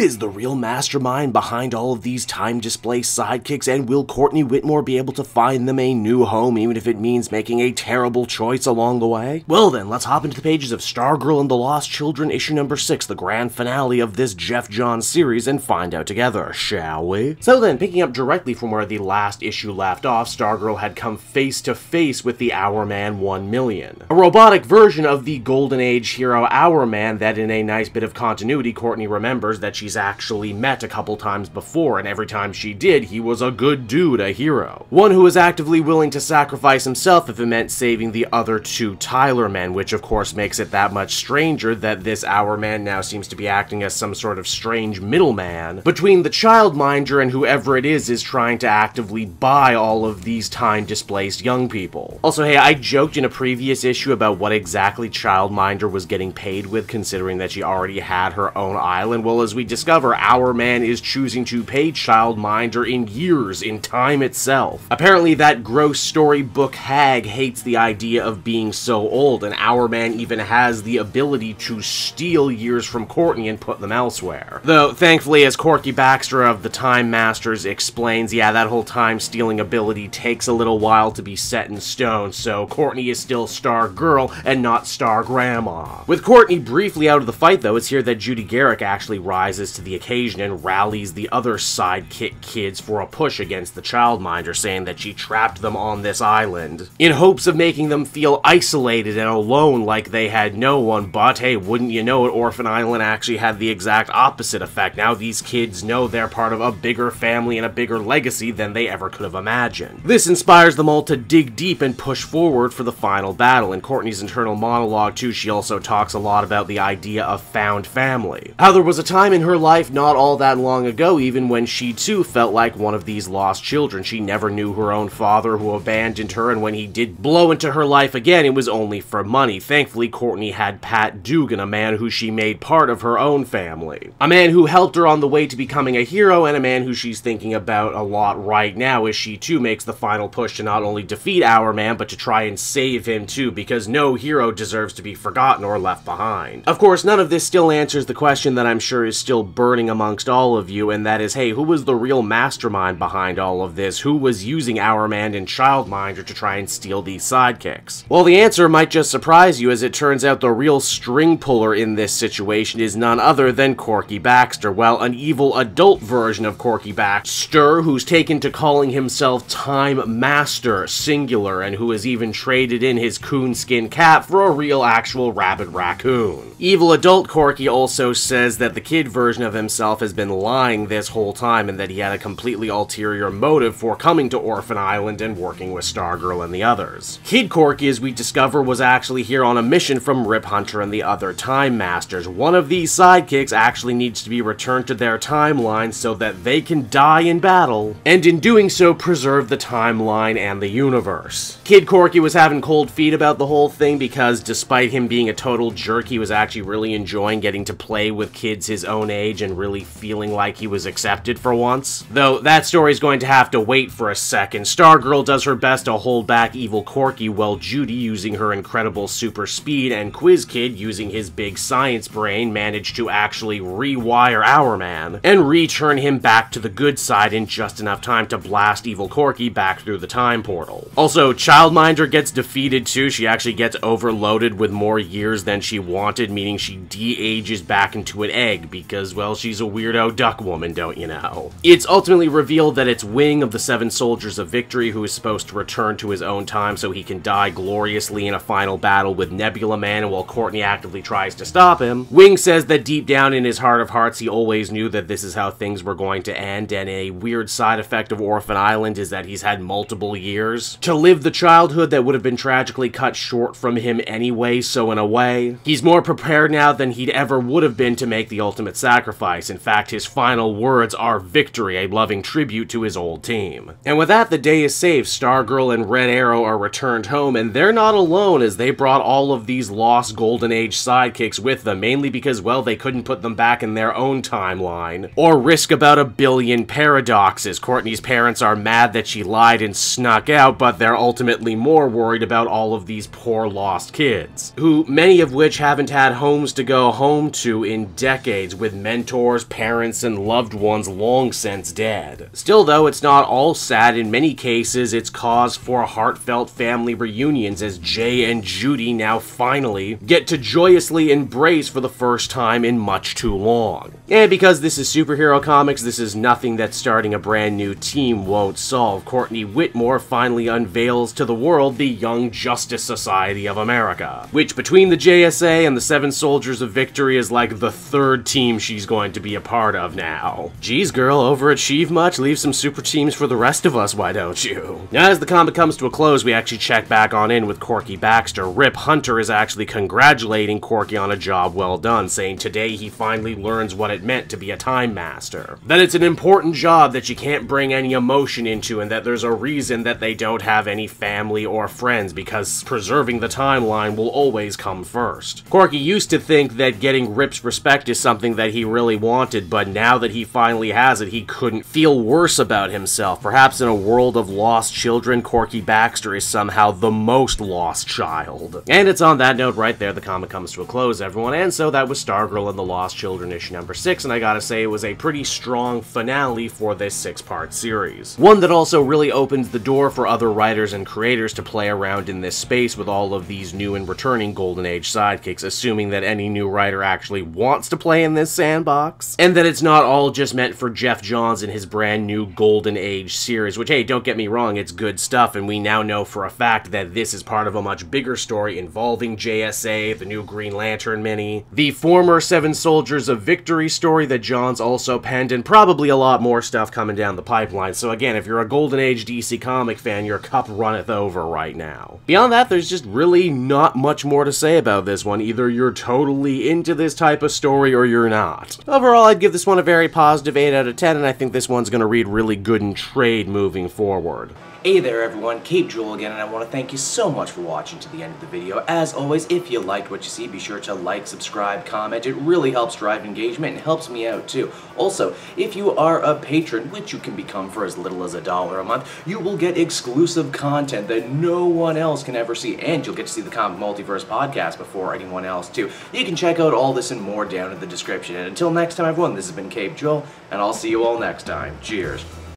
is the real mastermind behind all of these time-displaced sidekicks, and will Courtney Whitmore be able to find them a new home, even if it means making a terrible choice along the way? Well then, let's hop into the pages of Stargirl and the Lost Children, issue number 6, the grand finale of this Jeff Johns series, and find out together, shall we? So then, picking up directly from where the last issue left off, Stargirl had come face to face with the Hourman 1,000,000. A robotic version of the Golden Age hero Hourman that, in a nice bit of continuity, Courtney remembers that she's actually met a couple times before, and every time she did, he was a good dude, a hero. One who was actively willing to sacrifice himself if it meant saving the other two Tyler men, which of course makes it that much stranger that this Hourman now seems to be acting as some sort of strange middleman between the Childminder and whoever it is trying to actively buy all of these time-displaced young people. Also, hey, I joked in a previous issue about what exactly Childminder was getting paid with, considering that she already had her own island. Well, as we discover, Hourman is choosing to pay Childminder in years, in time itself. Apparently, that gross storybook hag hates the idea of being so old, and Hourman even has the ability to steal years from Courtney and put them elsewhere. Though, thankfully, as Corky Baxter of the Time Masters explains, yeah, that whole time-stealing ability takes a little while to be set in stone, so Courtney is still Stargirl and not Star Grandma. With Courtney briefly out of the fight, though, it's here that Judy Garrick actually rises to the occasion and rallies the other sidekick kids for a push against the Childminder, saying that she trapped them on this island in hopes of making them feel isolated and alone like they had no one. But hey, wouldn't you know it, Orphan Island actually had the exact opposite effect. Now these kids know they're part of a bigger family and a bigger legacy than they ever could have imagined. This inspires them all to dig deep and push forward for the final battle. In Courtney's internal monologue too, she also talks a lot about the idea of found family. How there was a time in her life not all that long ago even when she too felt like one of these lost children. She never knew her own father, who abandoned her, and when he did blow into her life again, it was only for money. Thankfully, Courtney had Pat Dugan, a man who she made part of her own family. A man who helped her on the way to becoming a hero, and a man who she's thinking about a lot right now as she too makes the final push to not only defeat Hourman, but to try and save him too, because no hero deserves to be forgotten or left behind. Of course, none of this still answers the question that I'm sure is still burning amongst all of you, and that is, hey, who was the real mastermind behind all of this? Who was using Hourman and Childminder to try and steal these sidekicks? Well, the answer might just surprise you, as it turns out the real string puller in this situation is none other than Corky Baxter. Well, an evil adult version of Corky Baxter, who's taken to calling himself Time Master, singular, and who has even traded in his coonskin cap for a real actual rabid raccoon. Evil adult Corky also says that the kid version of himself has been lying this whole time, and that he had a completely ulterior motive for coming to Orphan Island and working with Stargirl and the others. Kid Corky, as we discover, was actually here on a mission from Rip Hunter and the other Time Masters. One of these sidekicks actually needs to be returned to their timeline so that they can die in battle, and in doing so preserve the timeline and the universe. Kid Corky was having cold feet about the whole thing because despite him being a total jerk, he was actually really enjoying getting to play with kids his own age and really feeling like he was accepted for once. Though that story's going to have to wait for a second. Stargirl does her best to hold back evil Corky, while Judy, using her incredible super speed, and Quiz Kid, using his big science brain, managed to actually rewire Hourman and return him back to the good side in just enough time to blast evil Corky back through the time portal. Also, Childminder gets defeated too. She actually gets overloaded with more years than she wanted, meaning she de-ages back into an egg because, well, she's a weirdo duck woman, don't you know? It's ultimately revealed that it's Wing of the Seven Soldiers of Victory who is supposed to return to his own time so he can die gloriously in a final battle with Nebula Man, and while Courtney actively tries to stop him, Wing says that deep down in his heart of hearts he always knew that this is how things were going to end, and a weird side effect of Orphan Island is that he's had multiple years to live the childhood that would have been tragically cut short from him anyway, so in a way, he's more prepared now than he'd ever would have been to make the ultimate sacrifice. In fact, his final words are victory, a loving tribute to his old team. And with that, the day is saved. Stargirl and Red Arrow are returned home, and they're not alone, as they brought all of these lost Golden Age sidekicks with them, mainly because, well, they couldn't put them back in their own timeline, or risk about 1 billion paradoxes. Courtney's parents are mad that she lied and snuck out, but they're ultimately more worried about all of these poor lost kids, who many of which haven't had homes to go home to in decades, with many mentors, parents, and loved ones long since dead. Still though, it's not all sad. In many cases, it's cause for heartfelt family reunions as Jay and Judy now finally get to joyously embrace for the first time in much too long. And because this is superhero comics, this is nothing that starting a brand new team won't solve. Courtney Whitmore finally unveils to the world the Young Justice Society of America, which between the JSA and the Seven Soldiers of Victory is like the third team she's going to be a part of now. Geez girl, overachieve much? Leave some super teams for the rest of us, why don't you? Now as the comic comes to a close, we actually check back on in with Corky Baxter. Rip Hunter is actually congratulating Corky on a job well done, saying today he finally learns what it meant to be a Time Master. That it's an important job that you can't bring any emotion into, and that there's a reason that they don't have any family or friends, because preserving the timeline will always come first. Corky used to think that getting Rip's respect is something that he really wanted, but now that he finally has it, he couldn't feel worse about himself. Perhaps in a world of lost children, Corky Baxter is somehow the most lost child. And it's on that note right there the comic comes to a close, everyone, and so that was Stargirl and the Lost Children issue number 6, and I gotta say it was a pretty strong finale for this 6-part series. One that also really opens the door for other writers and creators to play around in this space with all of these new and returning Golden Age sidekicks, assuming that any new writer actually wants to play in this sandbox, and that it's not all just meant for Jeff Johns and his brand new Golden Age series, which, hey, don't get me wrong, it's good stuff, and we now know for a fact that this is part of a much bigger story involving JSA, the new Green Lantern mini, the former Seven Soldiers of Victory story that Johns also penned, and probably a lot more stuff coming down the pipeline. So again, if you're a Golden Age DC comic fan, your cup runneth over right now. Beyond that, there's just really not much more to say about this one. Either you're totally into this type of story or you're not. Overall, I'd give this one a very positive 8 out of 10, and I think this one's gonna read really good in trade moving forward. Hey there everyone, Cape Joel again, and I want to thank you so much for watching to the end of the video. As always, if you liked what you see, be sure to like, subscribe, comment. It really helps drive engagement and helps me out too. Also, if you are a patron, which you can become for as little as $1 a month, you will get exclusive content that no one else can ever see, and you'll get to see the Comic Multiverse podcast before anyone else too. You can check out all this and more down in the description. And until next time everyone, this has been Cape Joel, and I'll see you all next time. Cheers.